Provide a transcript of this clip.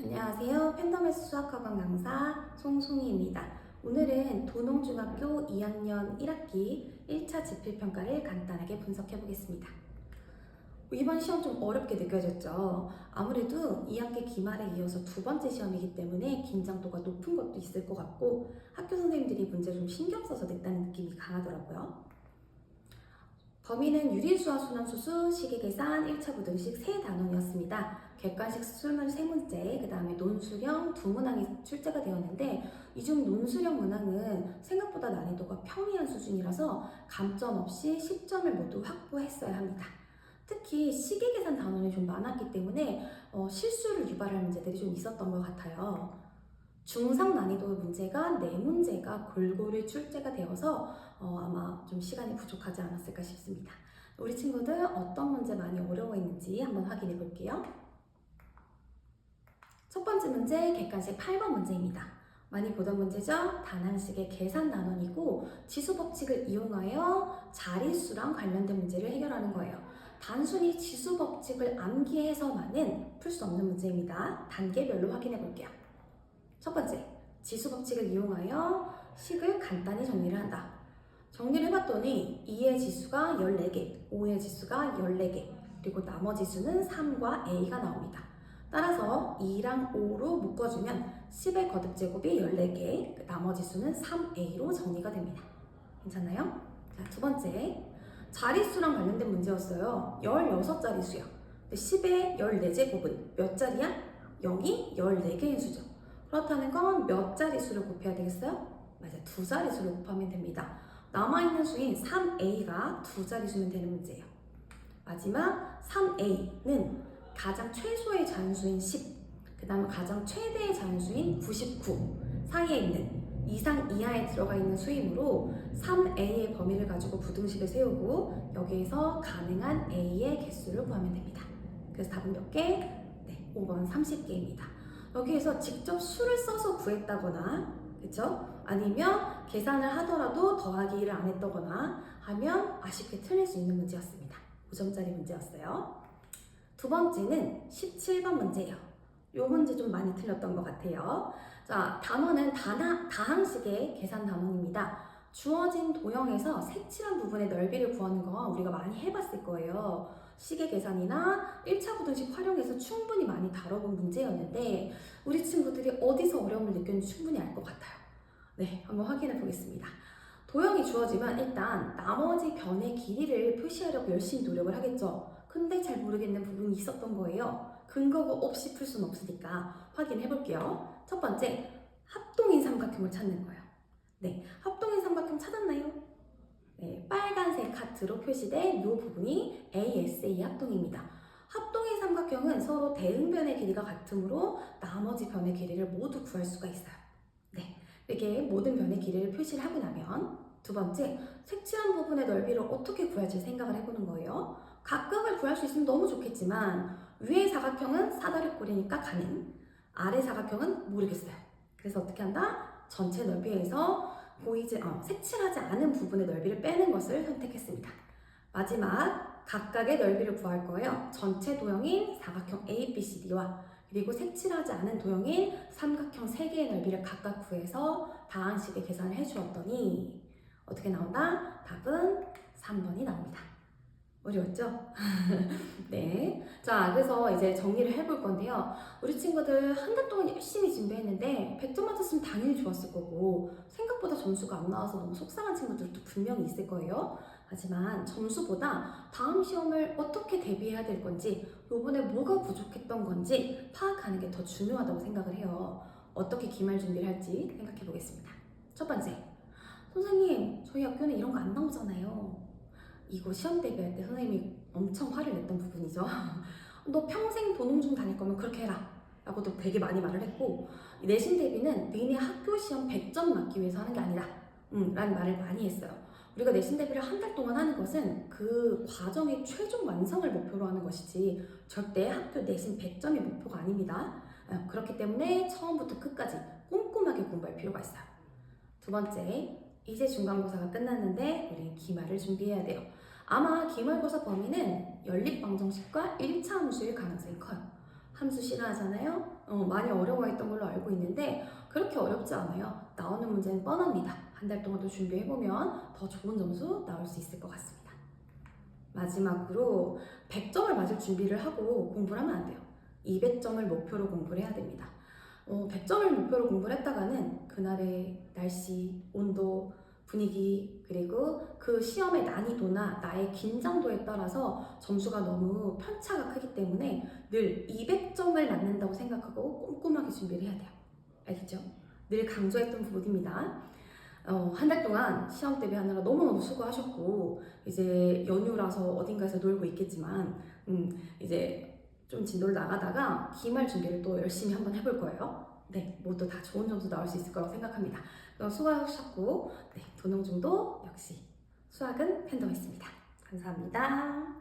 안녕하세요. 팬덤에서 수학학원 강사 송송이입니다. 오늘은 도농중학교 2학년 1학기 1차 지필평가를 간단하게 분석해 보겠습니다. 이번 시험 좀 어렵게 느껴졌죠? 아무래도 2학기 기말에 이어서 두 번째 시험이기 때문에 긴장도가 높은 것도 있을 것 같고 학교 선생님들이 문제 좀 신경 써서 냈다는 느낌이 강하더라고요. 범위는 유리수와 순함수수, 식의계산, 1차 부등식 세 단원이었습니다. 객관식 23문제, 그 다음에 논술형 두 문항이 출제가 되었는데 이 중 논술형 문항은 생각보다 난이도가 평이한 수준이라서 감점 없이 10점을 모두 확보했어야 합니다. 특히 식의계산 단원이 좀 많았기 때문에 실수를 유발할 문제들이 좀 있었던 것 같아요. 중상 난이도의 문제가 4문제가 골고루 출제가 되어서 아마 좀 시간이 부족하지 않았을까 싶습니다. 우리 친구들 어떤 문제 많이 어려워했는지 한번 확인해 볼게요. 첫 번째 문제 객관식 8번 문제입니다. 많이 보던 문제죠? 단항식의 계산 단원이고 지수 법칙을 이용하여 자릿수랑 관련된 문제를 해결하는 거예요. 단순히 지수 법칙을 암기해서만은 풀 수 없는 문제입니다. 단계별로 확인해 볼게요. 첫 번째, 지수 법칙을 이용하여 식을 간단히 정리를 한다. 정리를 해봤더니 2의 지수가 14개, 5의 지수가 14개, 그리고 나머지 수는 3과 a가 나옵니다. 따라서 2랑 5로 묶어주면 10의 거듭제곱이 14개, 나머지 수는 3a로 정리가 됩니다. 괜찮나요? 자, 두 번째, 자릿수랑 관련된 문제였어요. 16자릿수요. 10의 14제곱은 몇 자리야? 0이 14개의 수죠. 그렇다는 건 몇 자릿수를 곱해야 되겠어요? 맞아, 두 자릿수를 곱하면 됩니다. 남아있는 수인 3a가 두 자릿수면 되는 문제예요. 마지막 3a는 가장 최소의 자연수인 10, 그 다음 가장 최대의 자연수인 99 사이에 있는 이상 이하에 들어가 있는 수이므로 3a의 범위를 가지고 부등식을 세우고 여기에서 가능한 a의 개수를 구하면 됩니다. 그래서 답은 몇 개? 네, 5번 30개입니다. 여기에서 직접 수를 써서 구했다거나, 그쵸? 아니면 계산을 하더라도 더하기를 안 했다거나 하면 아쉽게 틀릴 수 있는 문제였습니다. 5점짜리 문제였어요. 두 번째는 17번 문제예요. 이 문제 좀 많이 틀렸던 것 같아요. 자, 단원은 다항식의 계산 단원입니다. 주어진 도형에서 색칠한 부분의 넓이를 구하는 거 우리가 많이 해봤을 거예요. 식의 계산이나 1차 부등식 활용해서 충분히 많이 다뤄본 문제였는데 우리 친구들이 어디서 어려움을 느꼈는지 충분히 알 것 같아요. 네, 한번 확인해 보겠습니다. 도형이 주어지면 일단 나머지 변의 길이를 표시하려고 열심히 노력을 하겠죠. 근데 잘 모르겠는 부분이 있었던 거예요. 근거가 없이 풀 수는 없으니까 확인해 볼게요. 첫 번째, 합동인 삼각형을 찾는 거예요. 네, 합동인 삼각형 찾았나요? 네, 빨간색 하트로 표시된 이 부분이 ASA 합동입니다. 합동인 삼각형은 서로 대응변의 길이가 같으므로 나머지 변의 길이를 모두 구할 수가 있어요. 네, 이렇게 모든 변의 길이를 표시를 하고 나면 두 번째, 색칠한 부분의 넓이를 어떻게 구할지 생각을 해보는 거예요. 각각을 구할 수 있으면 너무 좋겠지만 위의 사각형은 사다리꼴이니까 가능, 아래 사각형은 모르겠어요. 그래서 어떻게 한다? 전체 넓이에서 색칠하지 않은 부분의 넓이를 빼는 것을 선택했습니다. 마지막, 각각의 넓이를 구할 거예요. 전체 도형인 사각형 ABCD와 그리고 색칠하지 않은 도형인 삼각형 3개의 넓이를 각각 구해서 다항식의 계산을 해주었더니 어떻게 나온다? 답은 3번이 나옵니다. 어려웠죠? 네. 자, 그래서 이제 정리를 해볼 건데요. 우리 친구들 한 달 동안 열심히 준비했는데 100점 맞았으면 당연히 좋았을 거고 생각보다 점수가 안 나와서 너무 속상한 친구들도 분명히 있을 거예요. 하지만 점수보다 다음 시험을 어떻게 대비해야 될 건지 요번에 뭐가 부족했던 건지 파악하는 게 더 중요하다고 생각을 해요. 어떻게 기말 준비를 할지 생각해 보겠습니다. 첫 번째, 선생님 저희 학교는 이런 거 안 나오잖아요. 이거 시험 대비할 때 선생님이 엄청 화를 냈던 부분이죠. 너 평생 도농중 다닐 거면 그렇게 해라 라고도 되게 많이 말을 했고 내신 대비는 니네 학교 시험 100점 맞기 위해서 하는 게 아니다 라는 말을 많이 했어요. 우리가 내신 대비를 한 달 동안 하는 것은 그 과정의 최종 완성을 목표로 하는 것이지 절대 학교 내신 100점이 목표가 아닙니다. 그렇기 때문에 처음부터 끝까지 꼼꼼하게 공부할 필요가 있어요. 두 번째, 이제 중간고사가 끝났는데 우리 기말을 준비해야 돼요. 아마 기말고사 범위는 연립방정식과 1차 함수일 가능성이 커요. 함수 싫어하잖아요. 많이 어려워했던 걸로 알고 있는데 그렇게 어렵지 않아요. 나오는 문제는 뻔합니다. 한 달 동안 또 준비해보면 더 좋은 점수 나올 수 있을 것 같습니다. 마지막으로 100점을 맞을 준비를 하고 공부를 하면 안 돼요. 200점을 목표로 공부를 해야 됩니다. 100점을 목표로 공부를 했다가는 그날의 날씨, 온도, 분위기, 그리고 그 시험의 난이도나 나의 긴장도에 따라서 점수가 너무 편차가 크기 때문에 늘 200점을 맞는다고 생각하고 꼼꼼하게 준비를 해야 돼요. 알겠죠? 늘 강조했던 부분입니다. 한 달 동안 시험 대비하느라 너무너무 수고하셨고 이제 연휴라서 어딘가에서 놀고 있겠지만 이제 좀 진도를 나가다가 기말 준비를 또 열심히 한번 해볼 거예요. 네, 모두 다 좋은 점수 나올 수 있을 거라고 생각합니다. 그럼 수고하셨고, 네, 도농중도 역시 수학은 팬덤했습니다. 감사합니다.